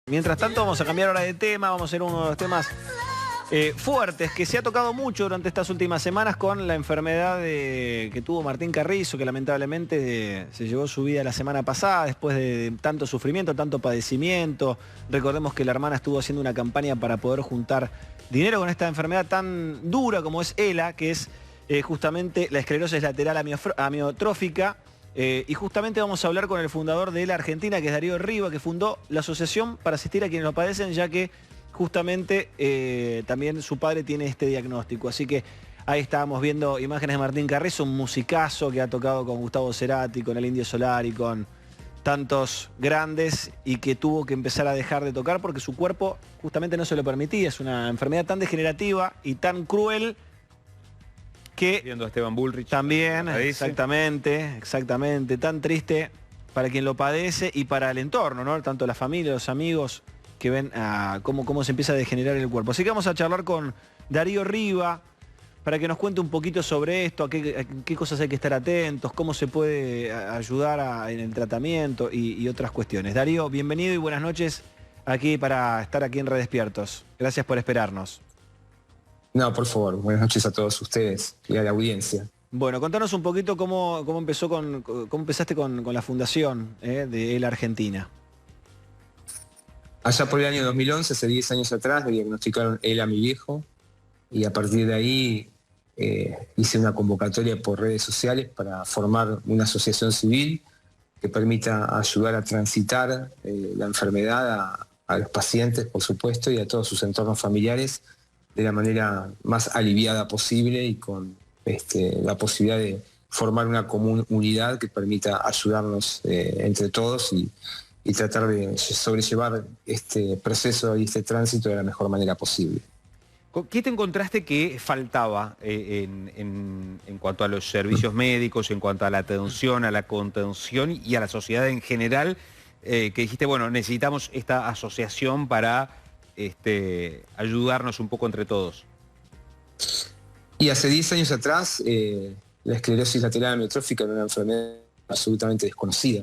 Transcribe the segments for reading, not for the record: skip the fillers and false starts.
Mientras tanto vamos a cambiar ahora de tema, vamos a hacer uno de los temas fuertes que se ha tocado mucho durante estas últimas semanas con la enfermedad que tuvo Martín Carrizo, que lamentablemente se llevó su vida la semana pasada después de tanto sufrimiento, tanto padecimiento. Recordemos que la hermana estuvo haciendo una campaña para poder juntar dinero con esta enfermedad tan dura como es ELA, que es justamente la esclerosis lateral amiotrófica. Y justamente vamos a hablar con el fundador de ELA Argentina, que es Darío Riva, que fundó la asociación para asistir a quienes lo padecen, ya que justamente también su padre tiene este diagnóstico. Así que ahí estábamos viendo imágenes de Martín Carrizo, un musicazo que ha tocado con Gustavo Cerati, con el Indio Solari, con tantos grandes, y que tuvo que empezar a dejar de tocar porque su cuerpo justamente no se lo permitía. Es una enfermedad tan degenerativa y tan cruel que viendo a Esteban Bullrich también, exactamente, tan triste para quien lo padece y para el entorno, ¿no? Tanto la familia, los amigos que ven cómo se empieza a degenerar el cuerpo. Así que vamos a charlar con Darío Riva para que nos cuente un poquito sobre esto, a qué cosas hay que estar atentos, cómo se puede ayudar en el tratamiento y otras cuestiones. Darío, bienvenido y buenas noches aquí para estar aquí en Redespiertos. Gracias por esperarnos. No, por favor, buenas noches a todos ustedes y a la audiencia. Bueno, contanos un poquito cómo empezaste con la fundación de ELA Argentina. Allá por el año 2011, hace 10 años atrás, le diagnosticaron ELA a mi viejo y a partir de ahí hice una convocatoria por redes sociales para formar una asociación civil que permita ayudar a transitar la enfermedad a los pacientes, por supuesto, y a todos sus entornos familiares de la manera más aliviada posible y con la posibilidad de formar una común unidad que permita ayudarnos entre todos y tratar de sobrellevar este proceso y este tránsito de la mejor manera posible. ¿Qué te encontraste que faltaba en cuanto a los servicios médicos, en cuanto a la atención, a la contención y a la sociedad en general? Que dijiste, bueno, necesitamos esta asociación para ayudarnos un poco entre todos. Y hace 10 años atrás, la esclerosis lateral amiotrófica era una enfermedad absolutamente desconocida.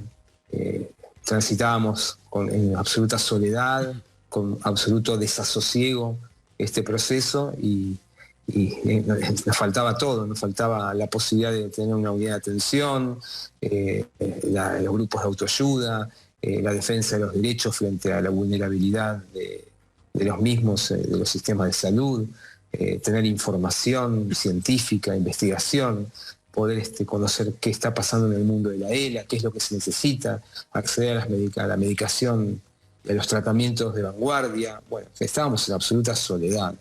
Transitábamos en absoluta soledad, con absoluto desasosiego este proceso y nos faltaba todo, nos faltaba la posibilidad de tener una unidad de atención, los grupos de autoayuda, la defensa de los derechos frente a la vulnerabilidad de los mismos, de los sistemas de salud, tener información científica, investigación, poder conocer qué está pasando en el mundo de la ELA, qué es lo que se necesita, acceder a la medicación, a los tratamientos de vanguardia. Bueno, estábamos en absoluta soledad.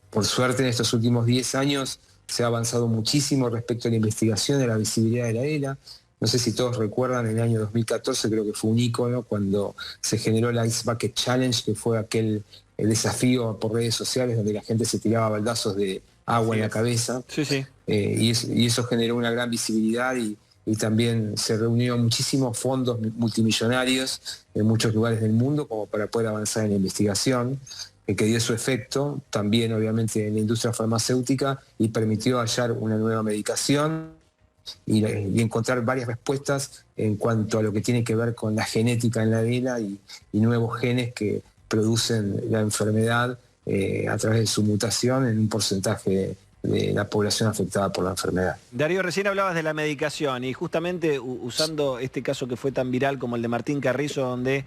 Por suerte, en estos últimos 10 años se ha avanzado muchísimo respecto a la investigación de la visibilidad de la ELA. No sé si todos recuerdan, en el año 2014 creo que fue un ícono cuando se generó el Ice Bucket Challenge, que fue el desafío por redes sociales donde la gente se tiraba baldazos de agua en la cabeza. Sí, sí. Y eso generó una gran visibilidad y también se reunieron muchísimos fondos multimillonarios en muchos lugares del mundo como para poder avanzar en la investigación, que dio su efecto también obviamente en la industria farmacéutica y permitió hallar una nueva medicación y encontrar varias respuestas en cuanto a lo que tiene que ver con la genética en la ELA y nuevos genes que producen la enfermedad a través de su mutación en un porcentaje de la población afectada por la enfermedad. Darío, recién hablabas de la medicación y justamente usando este caso que fue tan viral como el de Martín Carrizo, donde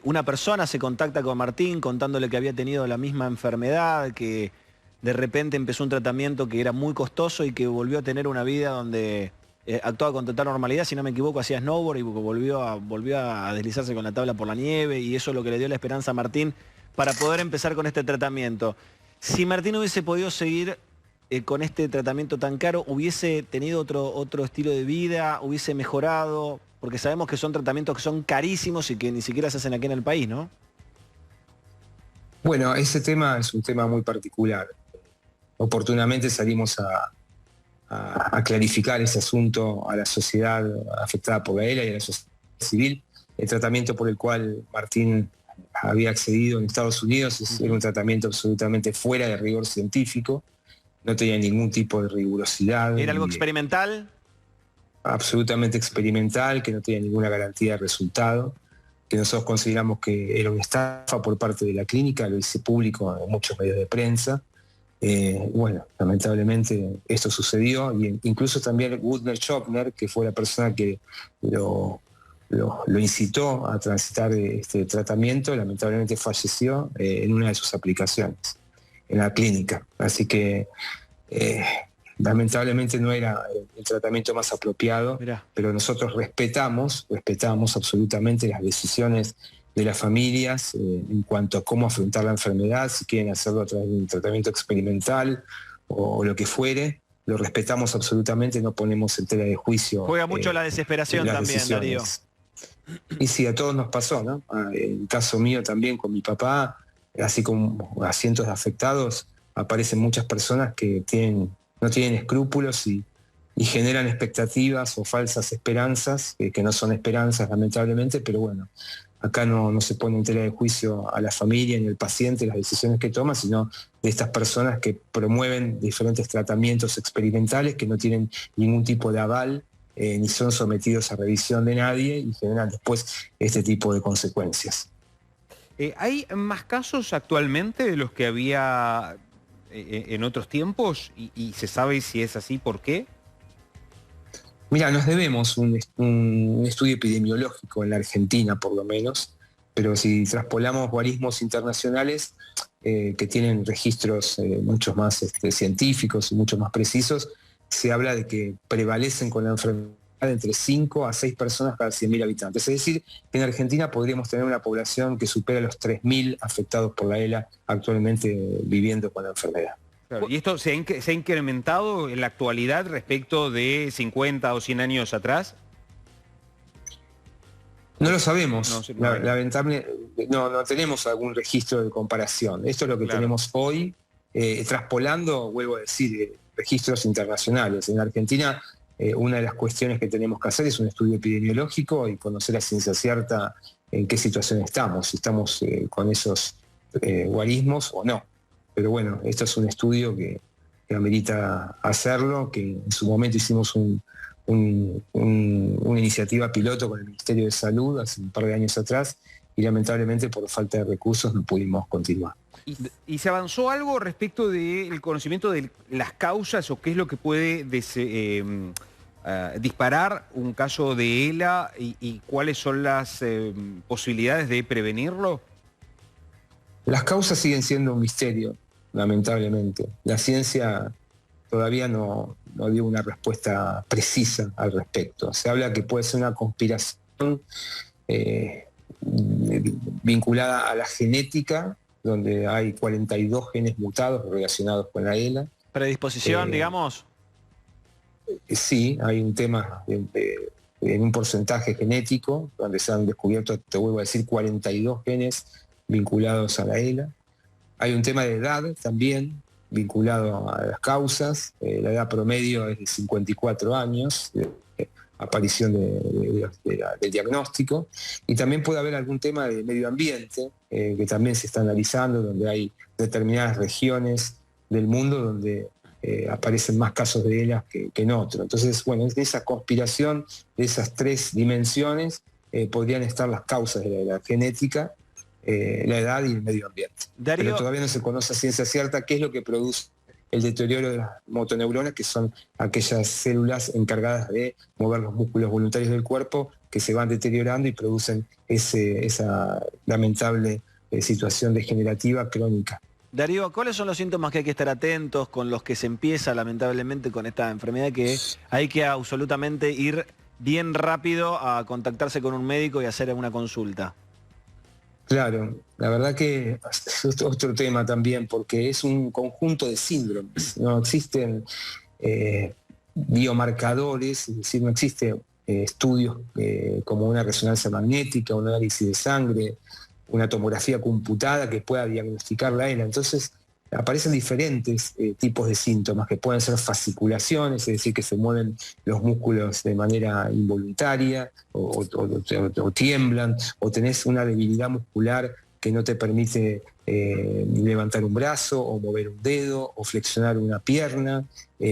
una persona se contacta con Martín contándole que había tenido la misma enfermedad, que de repente empezó un tratamiento que era muy costoso y que volvió a tener una vida donde actuaba con total normalidad, si no me equivoco hacía snowboard y volvió a deslizarse con la tabla por la nieve, y eso es lo que le dio la esperanza a Martín para poder empezar con este tratamiento. Si Martín hubiese podido seguir con este tratamiento tan caro, hubiese tenido otro estilo de vida, hubiese mejorado, porque sabemos que son tratamientos que son carísimos y que ni siquiera se hacen aquí en el país, ¿no? Bueno, ese tema es un tema muy particular. Oportunamente salimos a clarificar ese asunto a la sociedad afectada por la ELA y a la sociedad civil. El tratamiento por el cual Martín había accedido en Estados Unidos era un tratamiento absolutamente fuera de rigor científico, no tenía ningún tipo de rigurosidad. ¿Era algo experimental? Absolutamente experimental, que no tenía ninguna garantía de resultado. que nosotros consideramos que era una estafa por parte de la clínica, lo hice público en muchos medios de prensa. Bueno, lamentablemente esto sucedió, y incluso también Gudner Schoppner, que fue la persona que lo incitó a transitar este tratamiento, lamentablemente falleció en una de sus aplicaciones en la clínica. Así que lamentablemente no era el tratamiento más apropiado. Mirá. Pero nosotros respetamos absolutamente las decisiones de las familias en cuanto a cómo afrontar la enfermedad, si quieren hacerlo a través de un tratamiento experimental o lo que fuere. Lo respetamos absolutamente, no ponemos en tela de juicio. Juega mucho la desesperación las también, decisiones. Darío. Y sí, a todos nos pasó, ¿no? En el caso mío también con mi papá, así como a cientos de afectados, aparecen muchas personas que no tienen escrúpulos y generan expectativas o falsas esperanzas, que no son esperanzas lamentablemente, pero bueno, acá no se pone en tela de juicio a la familia ni al paciente las decisiones que toma, sino de estas personas que promueven diferentes tratamientos experimentales que no tienen ningún tipo de aval, ni son sometidos a revisión de nadie, y generan después este tipo de consecuencias. ¿Hay más casos actualmente de los que había en otros tiempos? ¿Y se sabe si es así, por qué? Mira, nos debemos un estudio epidemiológico en la Argentina, por lo menos, pero si traspolamos guarismos internacionales que tienen registros mucho más científicos y mucho más precisos, se habla de que prevalecen con la enfermedad entre 5 a 6 personas cada 100.000 habitantes. Es decir, que en Argentina podríamos tener una población que supera los 3.000 afectados por la ELA actualmente viviendo con la enfermedad. Claro, ¿y esto se ha incrementado en la actualidad respecto de 50 o 100 años atrás? No lo sabemos. No, no tenemos algún registro de comparación. Esto es lo que tenemos hoy, traspolando, vuelvo a decir, registros internacionales. En Argentina, una de las cuestiones que tenemos que hacer es un estudio epidemiológico y conocer a ciencia cierta en qué situación estamos, si estamos con esos guarismos o no. Pero bueno, esto es un estudio que amerita hacerlo, que en su momento hicimos una iniciativa piloto con el Ministerio de Salud hace un par de años atrás, y lamentablemente por falta de recursos no pudimos continuar. ¿Y se avanzó algo respecto del conocimiento de las causas o qué es lo que puede disparar un caso de ELA y cuáles son las posibilidades de prevenirlo? Las causas siguen siendo un misterio, lamentablemente. La ciencia todavía no dio una respuesta precisa al respecto. Se habla que puede ser una conspiración vinculada a la genética, donde hay 42 genes mutados relacionados con la ELA. ¿Predisposición, digamos? Sí, hay un tema en un porcentaje genético, donde se han descubierto, te vuelvo a decir, 42 genes vinculados a la ELA. Hay un tema de edad también, vinculado a las causas. La edad promedio es de 54 años, aparición del diagnóstico. Y también puede haber algún tema de medio ambiente, que también se está analizando, donde hay determinadas regiones del mundo donde aparecen más casos de ELA que en otros. Entonces, bueno, de esa conspiración, de esas tres dimensiones, podrían estar las causas de la genética, la edad y el medio ambiente. Darío, pero todavía no se conoce a ciencia cierta qué es lo que produce el deterioro de las motoneuronas, que son aquellas células encargadas de mover los músculos voluntarios del cuerpo, que se van deteriorando y producen esa lamentable situación degenerativa crónica. Darío, ¿cuáles son los síntomas que hay que estar atentos, con los que se empieza lamentablemente con esta enfermedad, que hay que absolutamente ir bien rápido a contactarse con un médico y hacer una consulta? Claro, la verdad que es otro tema también, porque es un conjunto de síndromes. No existen biomarcadores, es decir, no existen estudios como una resonancia magnética, un análisis de sangre, una tomografía computada que pueda diagnosticar la ELA. Entonces aparecen diferentes tipos de síntomas que pueden ser fasciculaciones, es decir, que se mueven los músculos de manera involuntaria o tiemblan, o tenés una debilidad muscular que no te permite levantar un brazo o mover un dedo o flexionar una pierna,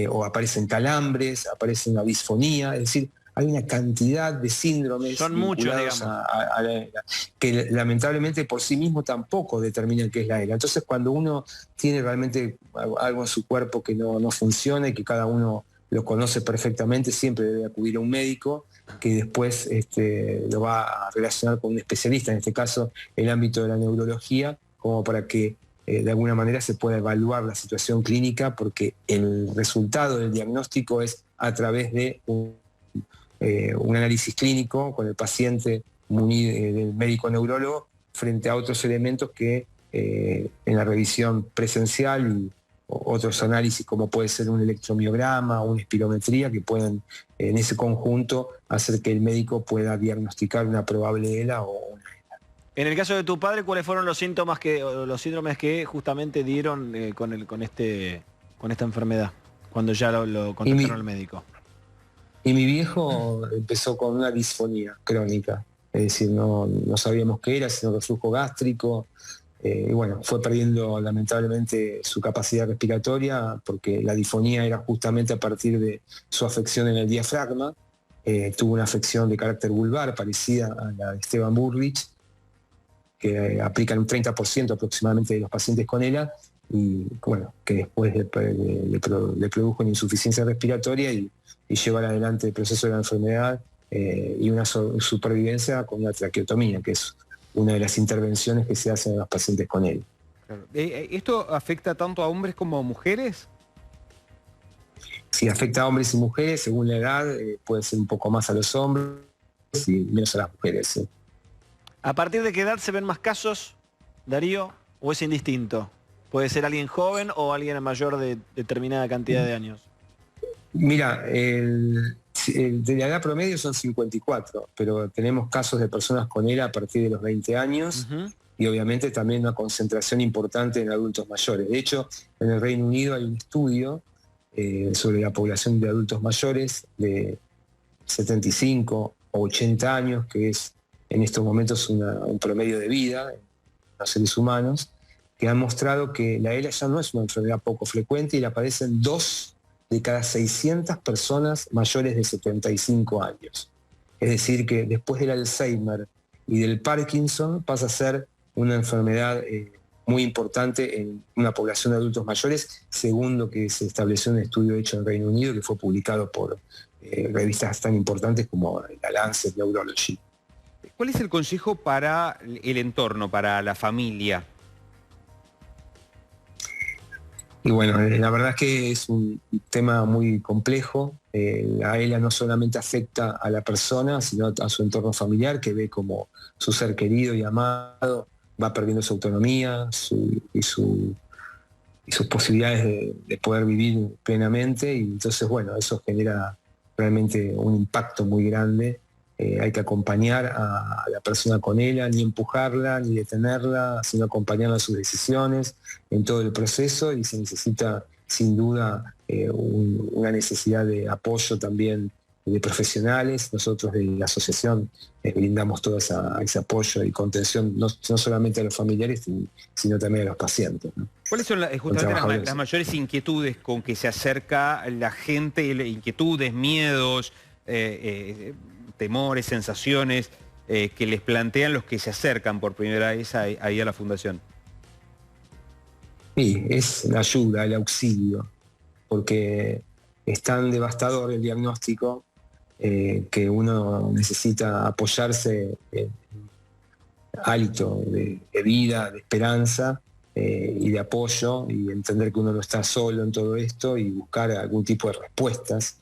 o aparecen calambres, aparece una disfonía, es decir, hay una cantidad de síndromes son muchos, vinculados digamos, a la ELA, que lamentablemente por sí mismo tampoco determinan qué es la ELA. Entonces, cuando uno tiene realmente algo en su cuerpo que no funciona y que cada uno lo conoce perfectamente, siempre debe acudir a un médico que después lo va a relacionar con un especialista, en este caso el ámbito de la neurología, como para que de alguna manera se pueda evaluar la situación clínica, porque el resultado del diagnóstico es a través de un análisis clínico con el paciente munido del médico neurólogo frente a otros elementos que en la revisión presencial y otros análisis como puede ser un electromiograma o una espirometría que pueden en ese conjunto hacer que el médico pueda diagnosticar una probable ELA o una ELA. En el caso de tu padre, ¿cuáles fueron los síntomas o los síndromes que justamente dieron con esta enfermedad cuando ya lo contactaron al médico? Y mi viejo empezó con una disfonía crónica, es decir, no sabíamos qué era, sino reflujo gástrico, y bueno, fue perdiendo lamentablemente su capacidad respiratoria porque la disfonía era justamente a partir de su afección en el diafragma. Tuvo una afección de carácter vulvar parecida a la de Esteban Burrich, que aplican un 30% aproximadamente de los pacientes con ELA, y bueno, que después le produjo una insuficiencia respiratoria y llevar adelante el proceso de la enfermedad y una supervivencia con una traqueotomía, que es una de las intervenciones que se hacen en los pacientes con ELA. Claro. ¿Esto afecta tanto a hombres como a mujeres? Sí, afecta a hombres y mujeres, según la edad, puede ser un poco más a los hombres y menos a las mujeres. ¿Sí? ¿A partir de qué edad se ven más casos, Darío, o es indistinto? ¿Puede ser alguien joven o alguien mayor de determinada cantidad de años? Mira, de la edad promedio son 54, pero tenemos casos de personas con ELA a partir de los 20 años y obviamente también una concentración importante en adultos mayores. De hecho, en el Reino Unido hay un estudio sobre la población de adultos mayores de 75 o 80 años, que es en estos momentos un promedio de vida en los seres humanos, que han mostrado que la ELA ya no es una enfermedad poco frecuente y le aparecen 2 de cada 600 personas mayores de 75 años. Es decir, que después del Alzheimer y del Parkinson pasa a ser una enfermedad muy importante en una población de adultos mayores, según lo que se estableció en un estudio hecho en Reino Unido, que fue publicado por revistas tan importantes como la Lancet Neurology. ¿Cuál es el consejo para el entorno, para la familia? Y bueno, la verdad es que es un tema muy complejo. La ELA no solamente afecta a la persona, sino a su entorno familiar, que ve como su ser querido y amado va perdiendo su autonomía y sus posibilidades de poder vivir plenamente. Y entonces, bueno, eso genera realmente un impacto muy grande. Hay que acompañar a la persona con ELA, ni empujarla, ni detenerla, sino acompañarla en sus decisiones, en todo el proceso, y se necesita sin duda una necesidad de apoyo también de profesionales. Nosotros de la asociación brindamos todo ese apoyo y contención, no solamente a los familiares, sino también a los pacientes, ¿no? ¿Cuáles son justamente las mayores inquietudes con que se acerca la gente, inquietudes, miedos, temores, sensaciones que les plantean los que se acercan por primera vez ahí a la Fundación? Sí, es la ayuda, el auxilio, porque es tan devastador el diagnóstico que uno necesita apoyarse en hálito de vida, de esperanza y de apoyo, y entender que uno no está solo en todo esto y buscar algún tipo de respuestas.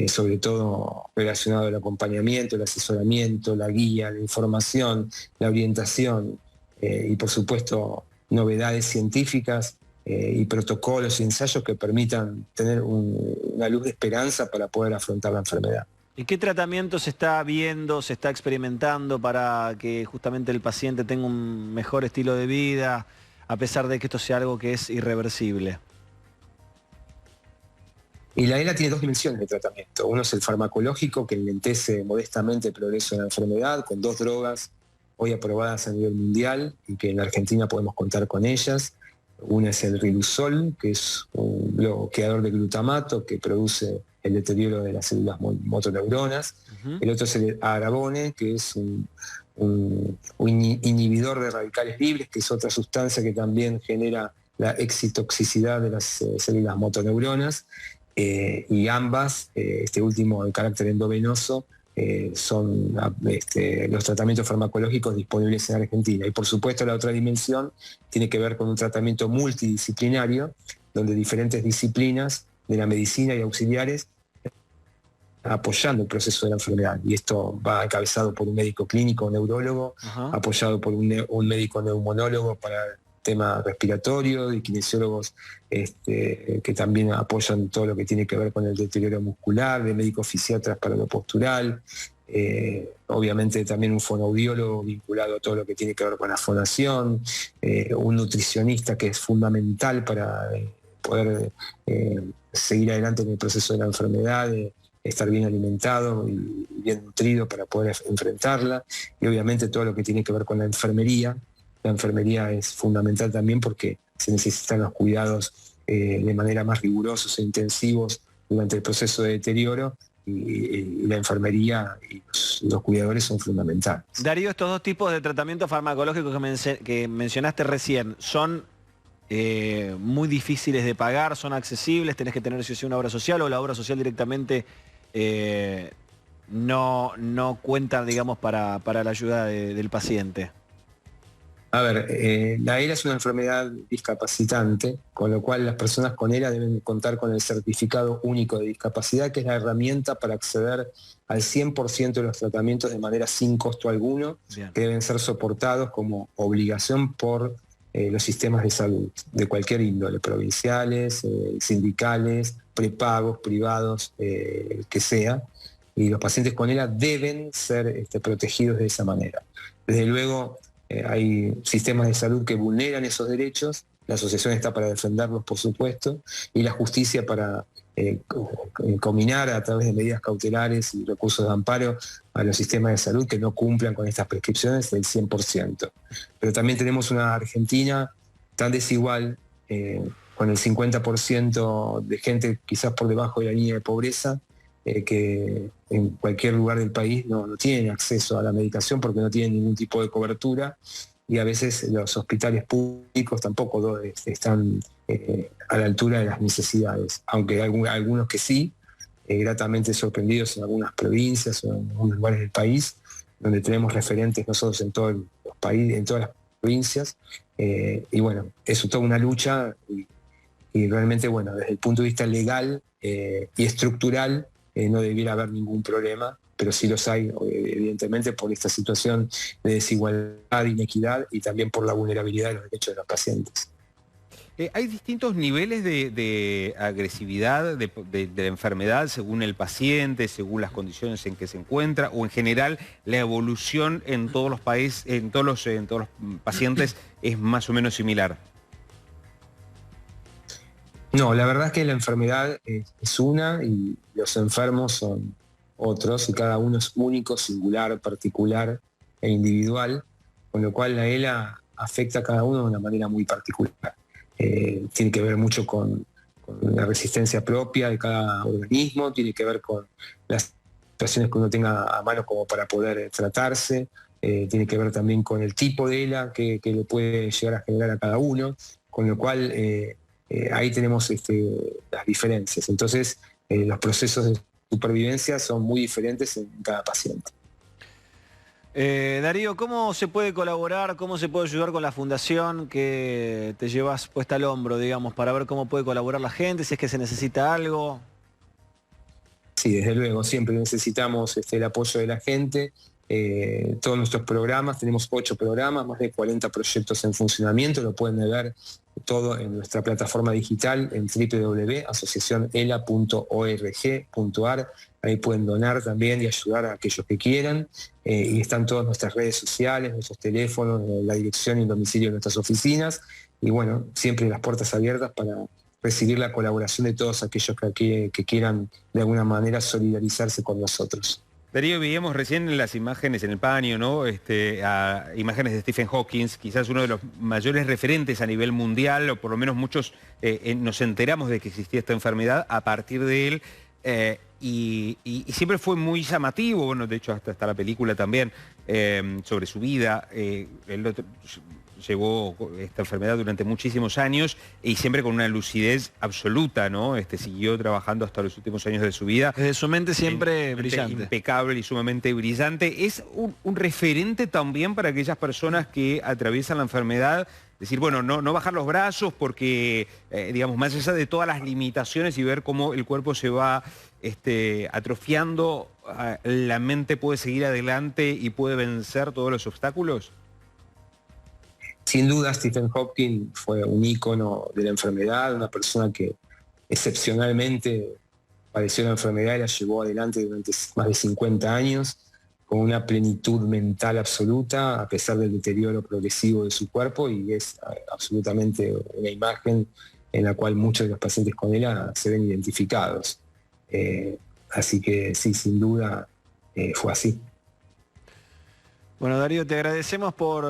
Sobre todo relacionado al acompañamiento, el asesoramiento, la guía, la información, la orientación y por supuesto novedades científicas y protocolos y ensayos que permitan tener una luz de esperanza para poder afrontar la enfermedad. ¿Y qué tratamiento se está viendo, se está experimentando para que justamente el paciente tenga un mejor estilo de vida, a pesar de que esto sea algo que es irreversible? Y la ELA tiene 2 dimensiones de tratamiento. Uno es el farmacológico, que enlentece modestamente el progreso de la enfermedad, con 2 drogas hoy aprobadas a nivel mundial y que en la Argentina podemos contar con ellas. Una es el Riluzol, que es un bloqueador de glutamato que produce el deterioro de las células motoneuronas. El otro es el agravone, que es un inhibidor de radicales libres, que es otra sustancia que también genera la excitoxicidad de las células motoneuronas, y ambas, este último de carácter endovenoso, son los tratamientos farmacológicos disponibles en Argentina. Y por supuesto la otra dimensión tiene que ver con un tratamiento multidisciplinario, donde diferentes disciplinas de la medicina y auxiliares apoyando el proceso de la enfermedad. Y esto va encabezado por un médico clínico, un neurólogo, apoyado por un médico neumonólogo para el tema respiratorio, y kinesiólogos que también apoyan todo lo que tiene que ver con el deterioro muscular, de médicos fisiatras para lo postural, obviamente también un fonoaudiólogo vinculado a todo lo que tiene que ver con la fonación, un nutricionista que es fundamental para poder seguir adelante en el proceso de la enfermedad, estar bien alimentado y bien nutrido para poder enfrentarla, y obviamente todo lo que tiene que ver con la enfermería. La enfermería es fundamental también porque se necesitan los cuidados de manera más rigurosos e intensivos durante el proceso de deterioro, y la enfermería y los cuidadores son fundamentales. Darío, estos dos tipos de tratamientos farmacológicos que mencionaste recién, ¿son muy difíciles de pagar? ¿Son accesibles? ¿Tenés que tener si una obra social, o la obra social directamente no cuenta, digamos, para la ayuda del paciente? A ver, la ELA es una enfermedad discapacitante, con lo cual las personas con ELA deben contar con el certificado único de discapacidad, que es la herramienta para acceder al 100% de los tratamientos de manera sin costo alguno, Bien, que deben ser soportados como obligación por los sistemas de salud de cualquier índole, provinciales, sindicales, prepagos, privados, que sea, y los pacientes con ELA deben ser protegidos de esa manera. Desde luego, hay sistemas de salud que vulneran esos derechos, la asociación está para defenderlos, por supuesto, y la justicia para combinar a través de medidas cautelares y recursos de amparo a los sistemas de salud que no cumplan con estas prescripciones del 100%. Pero también tenemos una Argentina tan desigual, con el 50% de gente quizás por debajo de la línea de pobreza, que en cualquier lugar del país no tienen acceso a la medicación porque no tienen ningún tipo de cobertura, y a veces los hospitales públicos tampoco están a la altura de las necesidades, aunque hay algunos que sí, gratamente sorprendidos en algunas provincias o en algunos lugares del país, donde tenemos referentes nosotros en todos los países, en todas las provincias, y bueno, es toda una lucha, y realmente, bueno, desde el punto de vista legal y estructural, no debiera haber ningún problema, pero sí los hay, evidentemente, por esta situación de desigualdad, inequidad, y también por la vulnerabilidad de los derechos de los pacientes. ¿Hay distintos niveles de agresividad de la enfermedad según el paciente, según las condiciones en que se encuentra, o en general la evolución en todos los países, en todos los pacientes es más o menos similar? No, la verdad es que la enfermedad es una y los enfermos son otros, y cada uno es único, singular, particular e individual, con lo cual la ELA afecta a cada uno de una manera muy particular. Tiene que ver mucho con la resistencia propia de cada organismo, tiene que ver con las situaciones que uno tenga a mano como para poder tratarse, tiene que ver también con el tipo de ELA que le puede llegar a generar a cada uno, con lo cual ahí tenemos las diferencias. Entonces, los procesos de supervivencia son muy diferentes en cada paciente. Darío, ¿cómo se puede colaborar, cómo se puede ayudar con la fundación que te llevas puesta al hombro, digamos, para ver cómo puede colaborar la gente, si es que se necesita algo? Sí, desde luego, siempre necesitamos el apoyo de la gente. Todos nuestros programas, tenemos 8 programas, más de 40 proyectos en funcionamiento, lo pueden ver todo en nuestra plataforma digital en www.asociacionela.org.ar. Ahí pueden donar también y ayudar a aquellos que quieran, y están todas nuestras redes sociales, nuestros teléfonos, la dirección y el domicilio de nuestras oficinas, y bueno, siempre las puertas abiertas para recibir la colaboración de todos aquellos que quieran de alguna manera solidarizarse con nosotros. Darío, veíamos recién en las imágenes en el paño, ¿no? A imágenes de Stephen Hawking, quizás uno de los mayores referentes a nivel mundial, o por lo menos muchos nos enteramos de que existía esta enfermedad a partir de él. Y siempre fue muy llamativo, bueno, de hecho hasta está la película también sobre su vida. Llevó esta enfermedad durante muchísimos años y siempre con una lucidez absoluta, ¿no? Siguió trabajando hasta los últimos años de su vida. Desde su mente siempre brillante. Impecable y sumamente brillante. Es un referente también para aquellas personas que atraviesan la enfermedad. Decir, bueno, no bajar los brazos porque, digamos, más allá de todas las limitaciones y ver cómo el cuerpo se va atrofiando, la mente puede seguir adelante y puede vencer todos los obstáculos. Sin duda, Stephen Hawking fue un ícono de la enfermedad, una persona que excepcionalmente padeció la enfermedad y la llevó adelante durante más de 50 años, con una plenitud mental absoluta, a pesar del deterioro progresivo de su cuerpo, y es absolutamente una imagen en la cual muchos de los pacientes con él se ven identificados. Así que sí, sin duda fue así. Bueno, Darío, te agradecemos por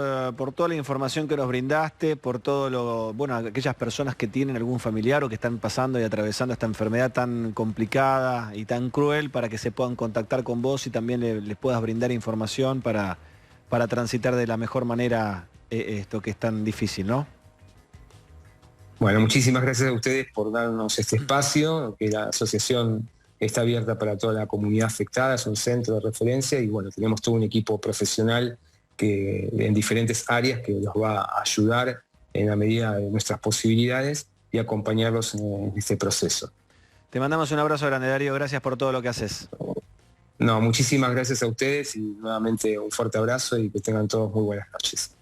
toda la información que nos brindaste, por todo lo, bueno, aquellas personas que tienen algún familiar o que están pasando y atravesando esta enfermedad tan complicada y tan cruel, para que se puedan contactar con vos y también les puedas brindar información para transitar de la mejor manera esto que es tan difícil, ¿no? Bueno, muchísimas gracias a ustedes por darnos este espacio, que la asociación está abierta para toda la comunidad afectada, es un centro de referencia y bueno, tenemos todo un equipo profesional en diferentes áreas que los va a ayudar en la medida de nuestras posibilidades y acompañarlos en este proceso. Te mandamos un abrazo grande, Darío, gracias por todo lo que haces. No, muchísimas gracias a ustedes y nuevamente un fuerte abrazo y que tengan todos muy buenas noches.